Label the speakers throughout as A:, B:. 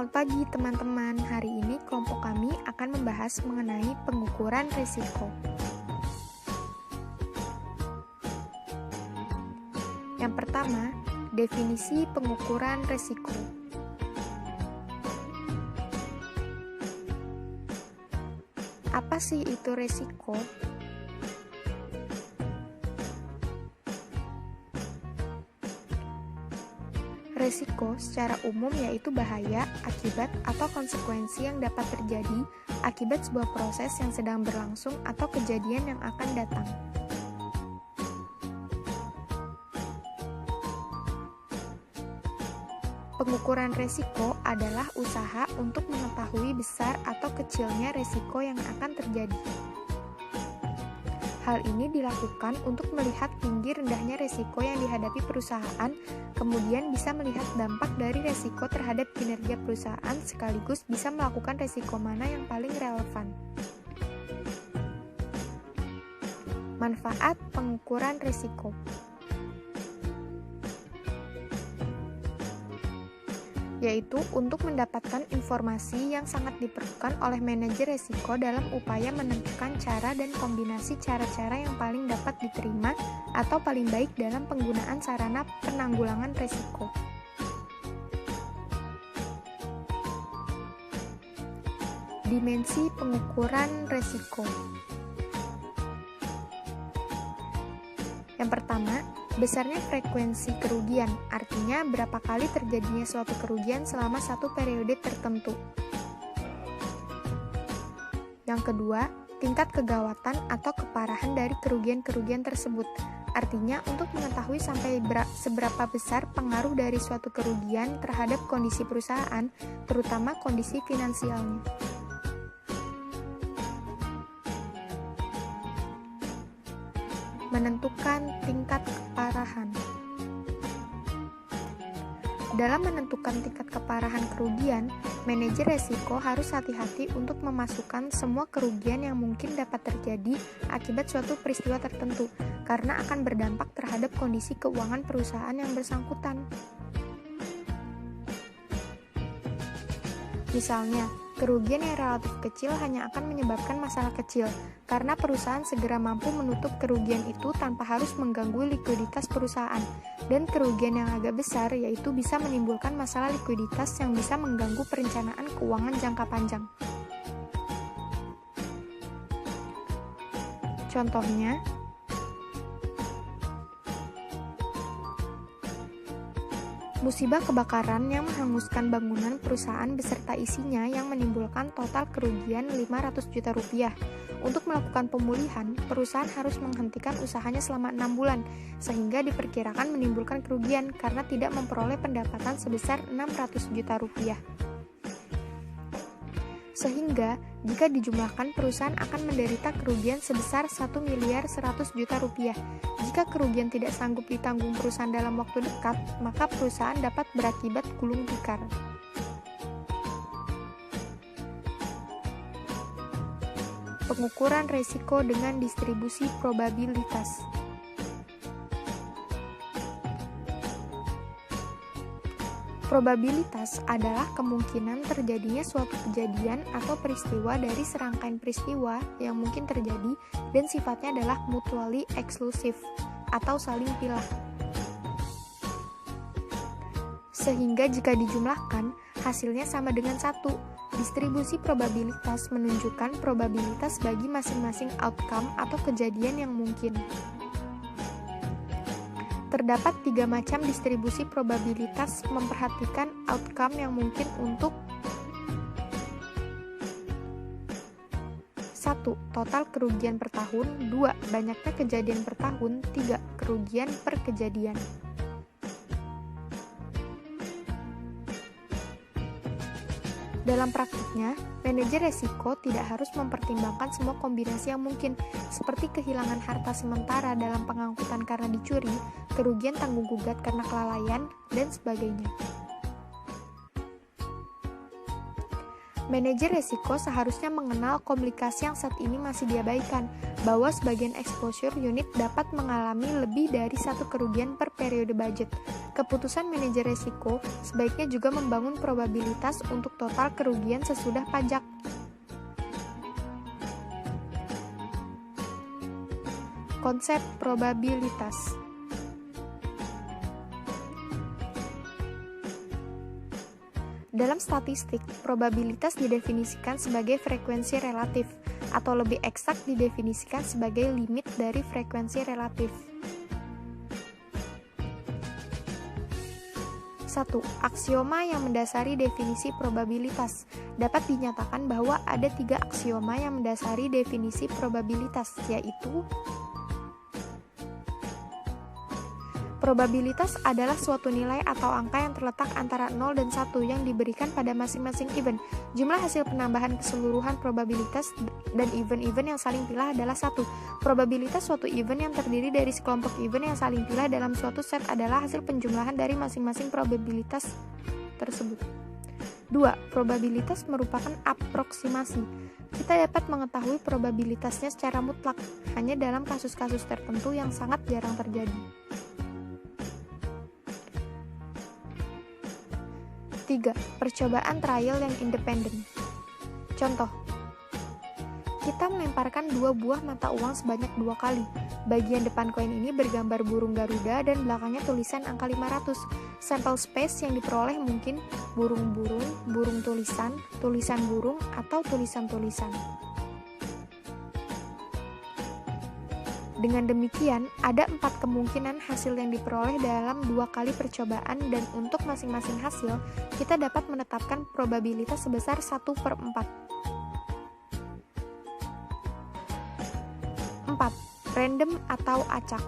A: Selamat pagi teman-teman, hari ini kelompok kami akan membahas mengenai pengukuran risiko. Yang pertama, definisi pengukuran risiko. Apa sih itu risiko? Risiko secara umum yaitu bahaya, akibat, atau konsekuensi yang dapat terjadi akibat sebuah proses yang sedang berlangsung atau kejadian yang akan datang. Pengukuran risiko adalah usaha untuk mengetahui besar atau kecilnya risiko yang akan terjadi. Hal ini dilakukan untuk melihat tinggi rendahnya risiko yang dihadapi perusahaan, kemudian bisa melihat dampak dari risiko terhadap kinerja perusahaan sekaligus bisa melakukan risiko mana yang paling relevan. Manfaat pengukuran risiko. Yaitu untuk mendapatkan informasi yang sangat diperlukan oleh manajer risiko dalam upaya menentukan cara dan kombinasi cara-cara yang paling dapat diterima atau paling baik dalam penggunaan sarana penanggulangan risiko. Dimensi pengukuran risiko. Yang pertama, besarnya frekuensi kerugian, artinya berapa kali terjadinya suatu kerugian selama satu periode tertentu. Yang kedua, tingkat kegawatan atau keparahan dari kerugian-kerugian tersebut, artinya untuk mengetahui sampai seberapa besar pengaruh dari suatu kerugian terhadap kondisi perusahaan, terutama kondisi finansialnya. Menentukan tingkat keparahan. Dalam menentukan tingkat keparahan kerugian, manajer risiko harus hati-hati untuk memasukkan semua kerugian yang mungkin dapat terjadi akibat suatu peristiwa tertentu, karena akan berdampak terhadap kondisi keuangan perusahaan yang bersangkutan. Misalnya, kerugian yang relatif kecil hanya akan menyebabkan masalah kecil, karena perusahaan segera mampu menutup kerugian itu tanpa harus mengganggu likuiditas perusahaan, dan kerugian yang agak besar yaitu bisa menimbulkan masalah likuiditas yang bisa mengganggu perencanaan keuangan jangka panjang. Contohnya, musibah kebakaran yang menghanguskan bangunan perusahaan beserta isinya yang menimbulkan total kerugian 500 juta rupiah. Untuk melakukan pemulihan, perusahaan harus menghentikan usahanya selama 6 bulan, sehingga diperkirakan menimbulkan kerugian karena tidak memperoleh pendapatan sebesar 600 juta rupiah. Sehingga, jika dijumlahkan, perusahaan akan menderita kerugian sebesar 1 miliar 100 juta rupiah. Jika kerugian tidak sanggup ditanggung perusahaan dalam waktu dekat, maka perusahaan dapat berakibat gulung tikar. Pengukuran risiko dengan distribusi probabilitas. Probabilitas adalah kemungkinan terjadinya suatu kejadian atau peristiwa dari serangkaian peristiwa yang mungkin terjadi dan sifatnya adalah mutually exclusive atau saling pilah. Sehingga jika dijumlahkan, hasilnya sama dengan 1. Distribusi probabilitas menunjukkan probabilitas bagi masing-masing outcome atau kejadian yang mungkin. Terdapat 3 macam distribusi probabilitas memperhatikan outcome yang mungkin untuk 1. Total kerugian per tahun. 2. Banyaknya kejadian per tahun. 3. Kerugian per kejadian. Dalam praktiknya, manajer risiko tidak harus mempertimbangkan semua kombinasi yang mungkin, seperti kehilangan harta sementara dalam pengangkutan karena dicuri, kerugian tanggung gugat karena kelalaian, dan sebagainya. Manajer risiko seharusnya mengenal komplikasi yang saat ini masih diabaikan, bahwa sebagian exposure unit dapat mengalami lebih dari satu kerugian per periode budget. Keputusan manajer resiko sebaiknya juga membangun probabilitas untuk total kerugian sesudah pajak. Konsep probabilitas. Dalam statistik, probabilitas didefinisikan sebagai frekuensi relatif, atau lebih eksak didefinisikan sebagai limit dari frekuensi relatif. 1. Aksioma yang mendasari definisi probabilitas. Dapat dinyatakan bahwa ada 3 aksioma yang mendasari definisi probabilitas, yaitu: probabilitas adalah suatu nilai atau angka yang terletak antara 0 dan 1 yang diberikan pada masing-masing event. Jumlah hasil penambahan keseluruhan probabilitas dan event-event yang saling pilah adalah 1. Probabilitas suatu event yang terdiri dari sekelompok event yang saling pilah dalam suatu set adalah hasil penjumlahan dari masing-masing probabilitas tersebut. 2. Probabilitas merupakan aproksimasi. Kita dapat mengetahui probabilitasnya secara mutlak, hanya dalam kasus-kasus tertentu yang sangat jarang terjadi. 3. Percobaan trial yang independen. Contoh, kita melemparkan 2 buah mata uang sebanyak 2 kali. Bagian depan koin ini bergambar burung Garuda dan belakangnya tulisan angka 500. Sampel space yang diperoleh mungkin burung-burung, burung tulisan, tulisan burung, atau tulisan-tulisan. Dengan demikian, ada 4 kemungkinan hasil yang diperoleh dalam 2 kali percobaan, dan untuk masing-masing hasil, kita dapat menetapkan probabilitas sebesar 1/4. 4. Random atau acak.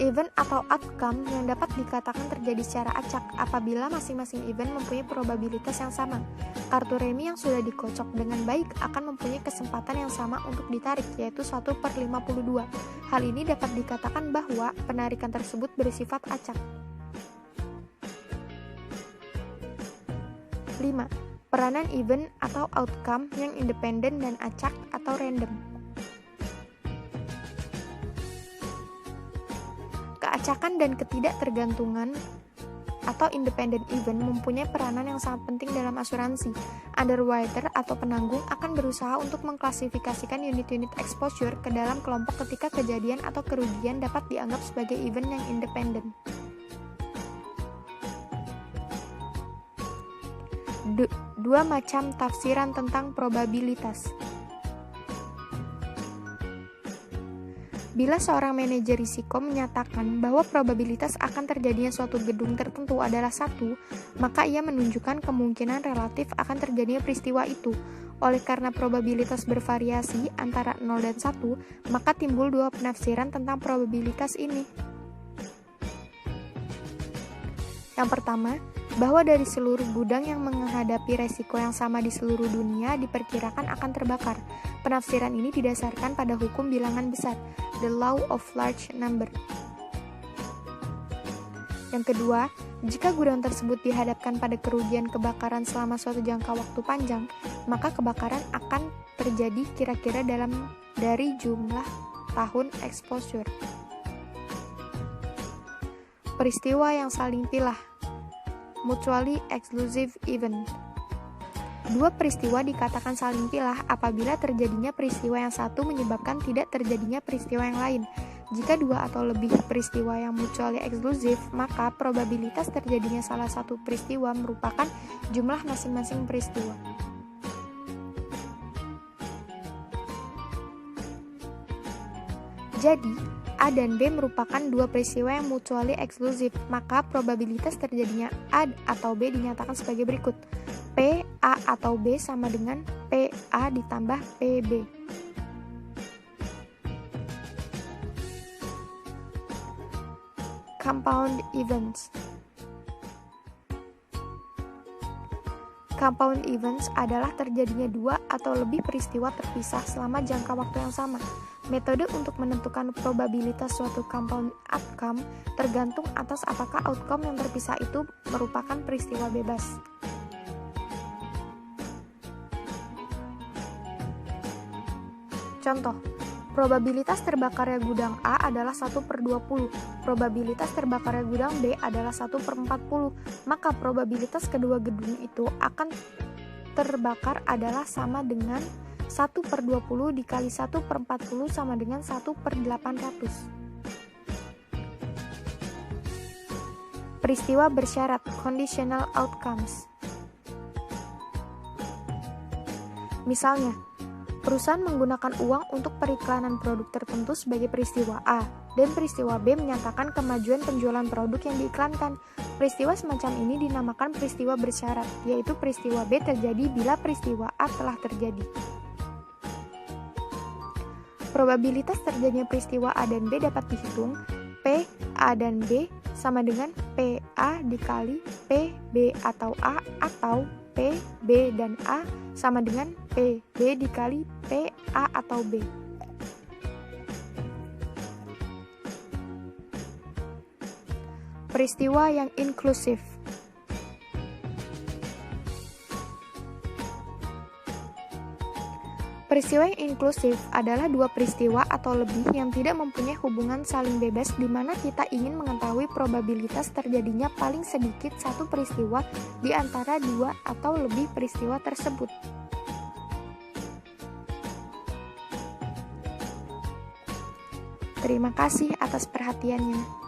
A: Event atau outcome yang dapat dikatakan terjadi secara acak apabila masing-masing event mempunyai probabilitas yang sama. Kartu remi yang sudah dikocok dengan baik akan mempunyai kesempatan yang sama untuk ditarik, yaitu 1/52. Hal ini dapat dikatakan bahwa penarikan tersebut bersifat acak. 5. Peranan event atau outcome yang independen dan acak atau random. Keacakan dan ketidaktergantungan atau independent event mempunyai peranan yang sangat penting dalam asuransi. Underwriter atau penanggung akan berusaha untuk mengklasifikasikan unit-unit exposure ke dalam kelompok ketika kejadian atau kerugian dapat dianggap sebagai event yang independen. 2 macam tafsiran tentang probabilitas. Bila seorang manajer risiko menyatakan bahwa probabilitas akan terjadinya suatu gedung tertentu adalah 1, maka ia menunjukkan kemungkinan relatif akan terjadinya peristiwa itu. Oleh karena probabilitas bervariasi antara 0 dan 1, maka timbul 2 penafsiran tentang probabilitas ini. Yang pertama, bahwa dari seluruh gudang yang menghadapi resiko yang sama di seluruh dunia diperkirakan akan terbakar. Penafsiran ini didasarkan pada hukum bilangan besar, the law of large number. Yang kedua, jika gudang tersebut dihadapkan pada kerugian kebakaran selama suatu jangka waktu panjang, maka kebakaran akan terjadi kira-kira dari jumlah tahun exposure. Peristiwa yang saling pilah, mutually exclusive event. 2 peristiwa dikatakan saling pilah apabila terjadinya peristiwa yang satu menyebabkan tidak terjadinya peristiwa yang lain. Jika 2 atau lebih peristiwa yang mutually exclusive, maka probabilitas terjadinya salah satu peristiwa merupakan jumlah masing-masing peristiwa. Jadi, A dan B merupakan 2 peristiwa yang mutually exclusive, maka probabilitas terjadinya A atau B dinyatakan sebagai berikut. P, A atau B sama dengan PA ditambah PB. Compound events. Compound events adalah terjadinya 2 atau lebih peristiwa terpisah selama jangka waktu yang sama. Metode untuk menentukan probabilitas suatu compound outcome tergantung atas apakah outcome yang terpisah itu merupakan peristiwa bebas. Contoh, probabilitas terbakarnya gudang A adalah 1/20, probabilitas terbakarnya gudang B adalah 1/40, maka probabilitas kedua gedung itu akan terbakar adalah sama dengan 1/20 dikali 1/40 sama dengan 1/800. Peristiwa bersyarat, conditional outcomes. Misalnya, perusahaan menggunakan uang untuk periklanan produk tertentu sebagai peristiwa A, dan peristiwa B menyatakan kemajuan penjualan produk yang diiklankan. Peristiwa semacam ini dinamakan peristiwa bersyarat, yaitu peristiwa B terjadi bila peristiwa A telah terjadi. Probabilitas terjadinya peristiwa A dan B dapat dihitung. P, A dan B sama dengan PA dikali PB atau A, atau P, B, dan A sama dengan PB dikali PA atau B. Peristiwa yang inklusif. Peristiwa yang inklusif adalah dua peristiwa atau lebih yang tidak mempunyai hubungan saling bebas di mana kita ingin mengetahui probabilitas terjadinya paling sedikit satu peristiwa di antara dua atau lebih peristiwa tersebut. Terima kasih atas perhatiannya.